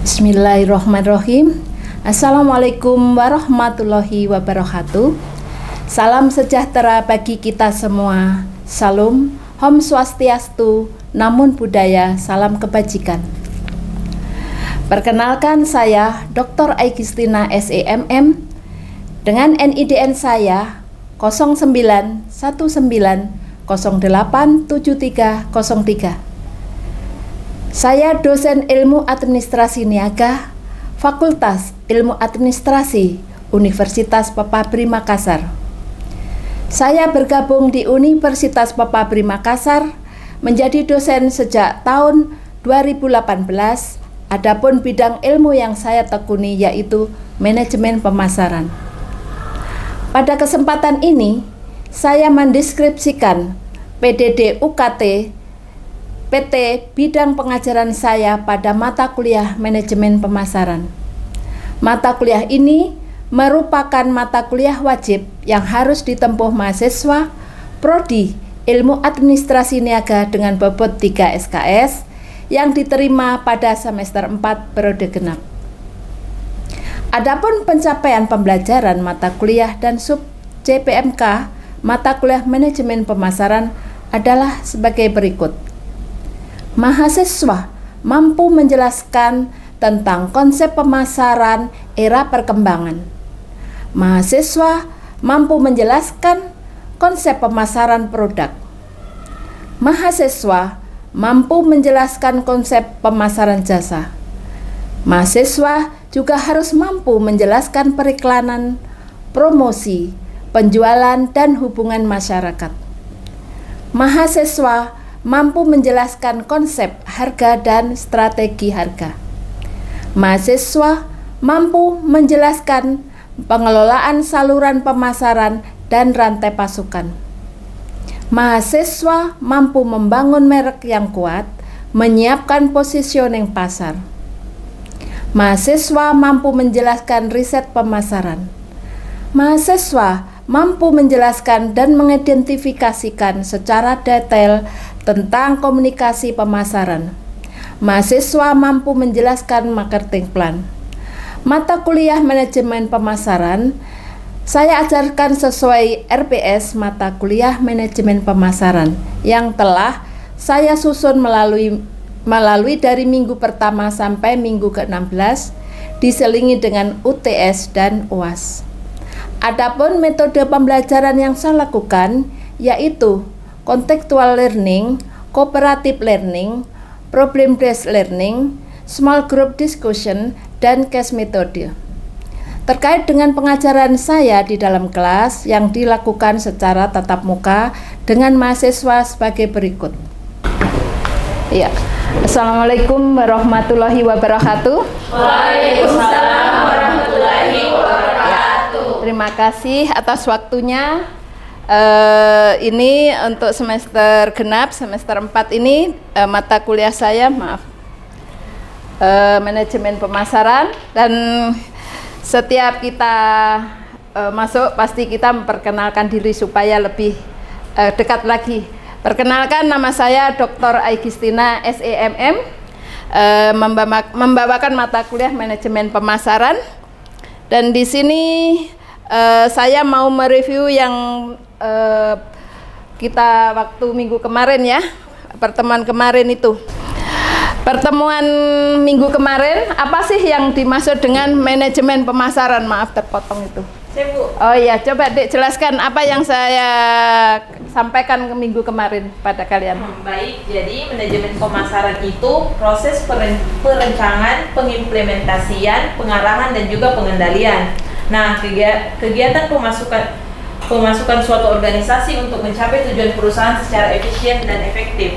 Bismillahirrahmanirrahim. Assalamualaikum warahmatullahi wabarakatuh. Salam sejahtera bagi kita semua. Salam, Om Swastiastu, Namo Buddhaya, salam kebajikan. Perkenalkan, saya Dr. Aigustina SEMM dengan NIDN saya 0919087303. Saya dosen ilmu administrasi niaga, Fakultas Ilmu Administrasi, Universitas Papabri Makassar. Saya bergabung di Universitas Papabri Makassar menjadi dosen sejak tahun 2018. Adapun bidang ilmu yang saya tekuni yaitu manajemen pemasaran. Pada kesempatan ini, saya mendeskripsikan PDD UKT PT bidang pengajaran saya pada mata kuliah manajemen pemasaran. Mata kuliah ini merupakan mata kuliah wajib yang harus ditempuh mahasiswa Prodi Ilmu Administrasi Niaga dengan bobot 3 SKS yang diterima pada semester 4 periode genap. Adapun pencapaian pembelajaran mata kuliah dan sub CPMK mata kuliah manajemen pemasaran adalah sebagai berikut. Mahasiswa mampu menjelaskan tentang konsep pemasaran era perkembangan. Mahasiswa mampu menjelaskan konsep pemasaran produk. Mahasiswa mampu menjelaskan konsep pemasaran jasa. Mahasiswa juga harus mampu menjelaskan periklanan, promosi, penjualan, dan hubungan masyarakat. Mahasiswa mampu menjelaskan konsep harga dan strategi harga. Mahasiswa mampu menjelaskan pengelolaan saluran pemasaran dan rantai pasukan. Mahasiswa mampu membangun merek yang kuat, menyiapkan positioning pasar. Mahasiswa mampu menjelaskan riset pemasaran. Mahasiswa mampu menjelaskan dan mengidentifikasikan secara detail tentang komunikasi pemasaran. Mahasiswa mampu menjelaskan marketing plan. Mata kuliah manajemen pemasaran saya ajarkan sesuai RPS mata kuliah manajemen pemasaran yang telah saya susun melalui dari minggu pertama sampai minggu ke-16 diselingi dengan UTS dan UAS. Adapun metode pembelajaran yang saya lakukan yaitu contextual learning, cooperative learning, problem based learning, small group discussion, dan case metode. Terkait dengan pengajaran saya di dalam kelas yang dilakukan secara tatap muka dengan mahasiswa sebagai berikut. Ya. Assalamualaikum warahmatullahi wabarakatuh. Waalaikumsalam warahmatullahi wabarakatuh. Terima kasih atas waktunya. Ini untuk semester genap, semester 4 ini mata kuliah saya, manajemen pemasaran, dan setiap kita masuk pasti kita memperkenalkan diri supaya lebih dekat lagi. Perkenalkan, nama saya Dr. Aigustina SEMM, membawakan mata kuliah manajemen pemasaran, dan di sini saya mau mereview yang kita waktu minggu kemarin ya, pertemuan kemarin itu. Pertemuan minggu kemarin, apa sih yang dimaksud dengan manajemen pemasaran? Maaf terpotong itu. Oh iya, coba Dek jelaskan apa yang saya sampaikan ke minggu kemarin pada kalian. Baik, jadi manajemen pemasaran itu proses perencanaan, pengimplementasian, pengarahan, dan juga pengendalian. Nah, kegiatan pemasukan suatu organisasi untuk mencapai tujuan perusahaan secara efisien dan efektif.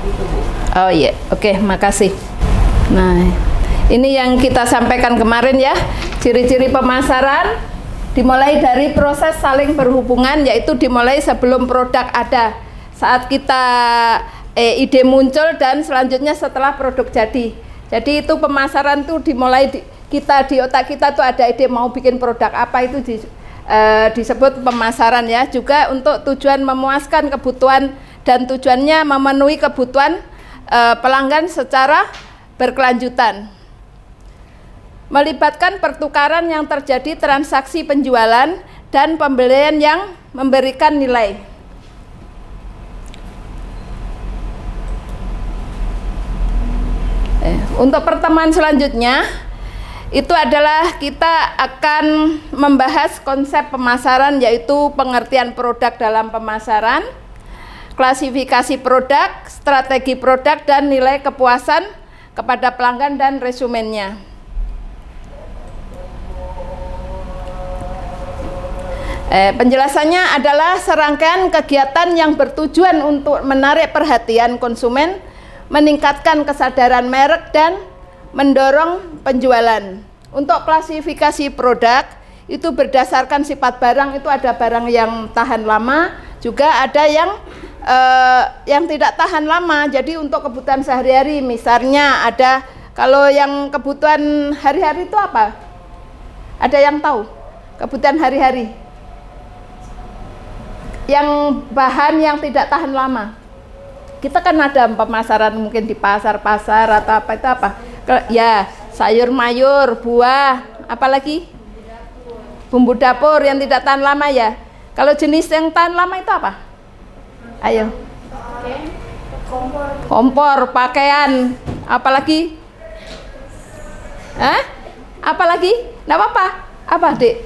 Itu, Bu. Oh iya, oke, makasih. Nah, ini yang kita sampaikan kemarin ya, ciri-ciri pemasaran dimulai dari proses saling berhubungan, yaitu dimulai sebelum produk ada, saat kita ide muncul, dan selanjutnya setelah produk jadi. Jadi itu pemasaran tuh dimulai kita di otak kita tuh ada ide mau bikin produk apa, itu disebut pemasaran ya. Juga untuk tujuan memuaskan kebutuhan dan tujuannya memenuhi kebutuhan pelanggan secara berkelanjutan. melibatkan pertukaran yang terjadi transaksi penjualan dan pembelian yang memberikan nilai. Untuk pertemuan selanjutnya itu adalah kita akan membahas konsep pemasaran, yaitu pengertian produk dalam pemasaran, klasifikasi produk, strategi produk, dan nilai kepuasan kepada pelanggan dan resumennya. Penjelasannya adalah serangkaian kegiatan yang bertujuan untuk menarik perhatian konsumen, meningkatkan kesadaran merek, dan mendorong penjualan. Untuk klasifikasi produk itu berdasarkan sifat barang, itu ada barang yang tahan lama, juga ada yang tidak tahan lama. Jadi untuk kebutuhan sehari-hari, misalnya ada, kalau yang kebutuhan hari-hari itu apa? Ada yang tahu? Kebutuhan hari-hari yang bahan yang tidak tahan lama. Kita kan ada pemasaran mungkin di pasar-pasar atau apa, itu apa? Ya, sayur mayur, buah, apalagi? Bumbu dapur yang tidak tahan lama ya. Kalau jenis yang tahan lama itu apa? Ayo. Kompor, pakaian, apalagi? Hah? Apalagi? Nggak apa-apa. Apa, Dek?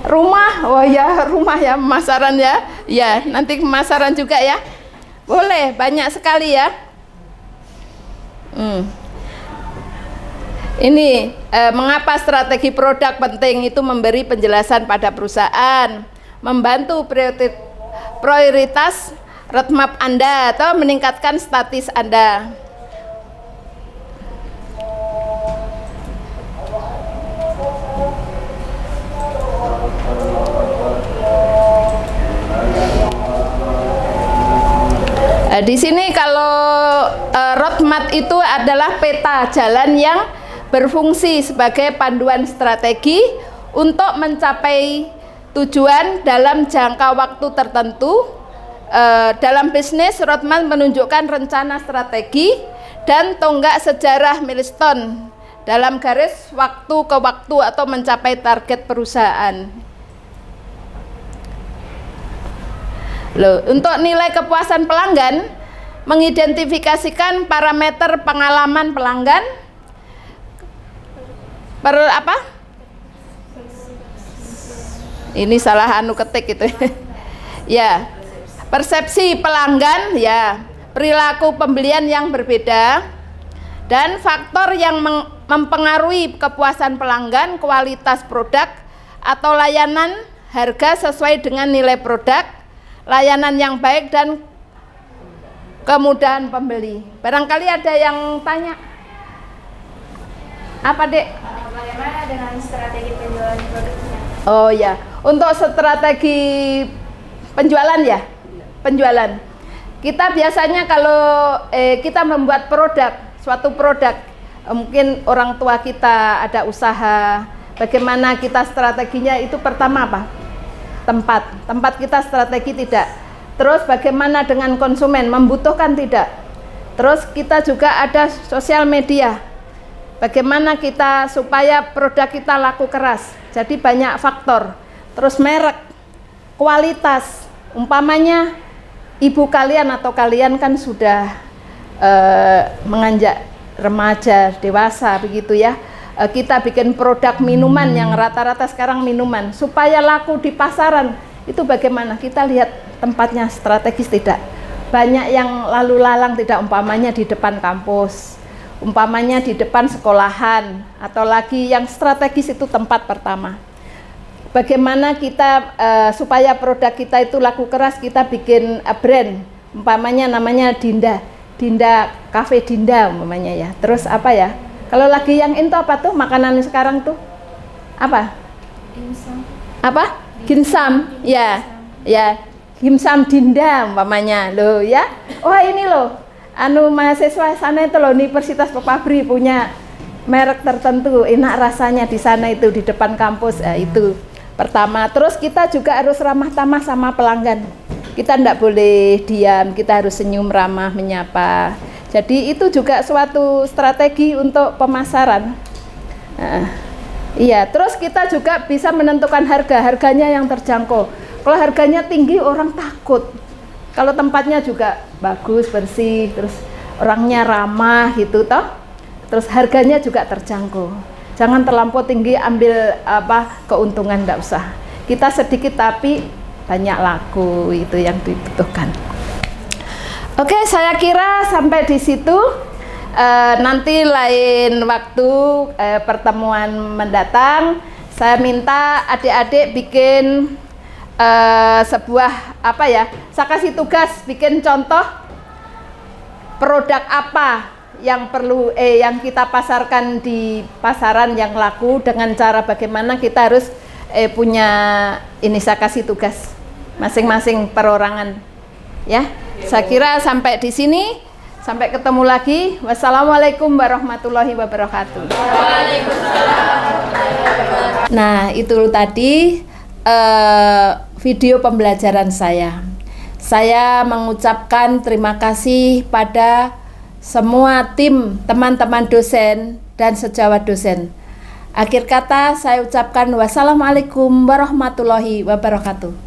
Rumah. Oh ya, rumah ya, pemasaran ya. Ya, nanti pemasaran juga ya. Boleh, banyak sekali ya. Ini mengapa strategi produk penting, itu memberi penjelasan pada perusahaan, membantu prioritas roadmap Anda atau meningkatkan status Anda. Di sini kalau roadmap itu adalah peta jalan yang berfungsi sebagai panduan strategi untuk mencapai tujuan dalam jangka waktu tertentu. Dalam bisnis, roadmap menunjukkan rencana strategi dan tonggak sejarah milestone dalam garis waktu ke waktu atau mencapai target perusahaan. Untuk nilai kepuasan pelanggan, mengidentifikasikan parameter pengalaman pelanggan, ini salah ketik itu. Ya, persepsi pelanggan, ya, perilaku pembelian yang berbeda, dan faktor yang mempengaruhi kepuasan pelanggan, kualitas produk atau layanan, harga sesuai dengan nilai produk, layanan yang baik, dan kemudahan pembeli. Barangkali ada yang tanya. Apa, Dek? Bagaimana dengan strategi penjualan produknya? Oh ya, untuk strategi penjualan ya, penjualan. Kita biasanya kalau kita membuat produk, suatu produk, mungkin orang tua kita ada usaha, bagaimana kita strateginya itu pertama apa? Tempat kita strategi tidak. Terus bagaimana dengan konsumen, membutuhkan tidak. Terus kita juga ada sosial media, bagaimana kita supaya produk kita laku keras. Jadi banyak faktor. Terus merek, kualitas, umpamanya ibu kalian atau kalian kan sudah menganjak remaja, dewasa begitu ya. Kita bikin produk minuman yang rata-rata sekarang minuman supaya laku di pasaran, itu bagaimana? Kita lihat tempatnya strategis tidak. Banyak yang lalu lalang tidak, umpamanya di depan kampus, umpamanya di depan sekolahan, atau lagi yang strategis itu tempat pertama. Bagaimana kita supaya produk kita itu laku keras, kita bikin brand, umpamanya namanya Dinda Cafe Dinda umpamanya ya. Terus apa ya? Kalau lagi yang itu apa tuh makanan sekarang tuh? Apa? Dimsum. Apa? Ginsam. Ya. Ya, Dimsum Dinda umpamanya. Loh ya. Wah, ini loh. Mahasiswa sana itu loh, Universitas Pepabri punya merek tertentu, enak rasanya di sana itu di depan kampus. Itu pertama. Terus kita juga harus ramah tamah sama pelanggan. Kita tidak boleh diam, kita harus senyum, ramah, menyapa. Jadi itu juga suatu strategi untuk pemasaran. Iya, terus kita juga bisa menentukan harganya yang terjangkau. Kalau harganya tinggi orang takut. Kalau tempatnya juga bagus, bersih, terus orangnya ramah gitu toh. Terus harganya juga terjangkau. Jangan terlampau tinggi ambil keuntungan, enggak usah. Kita sedikit tapi banyak laku, itu yang dibutuhkan. Oke, saya kira sampai di situ. Nanti lain waktu pertemuan mendatang saya minta adik-adik bikin sebuah saya kasih tugas bikin contoh produk apa yang perlu yang kita pasarkan di pasaran yang laku, dengan cara bagaimana kita harus punya ini. Saya kasih tugas masing-masing perorangan ya. Saya kira sampai di sini. Sampai ketemu lagi. Wassalamualaikum warahmatullahi wabarakatuh. Nah, itu tadi video pembelajaran saya. Saya mengucapkan terima kasih pada semua tim teman-teman dosen dan sejawat dosen. Akhir kata saya ucapkan wassalamualaikum warahmatullahi wabarakatuh.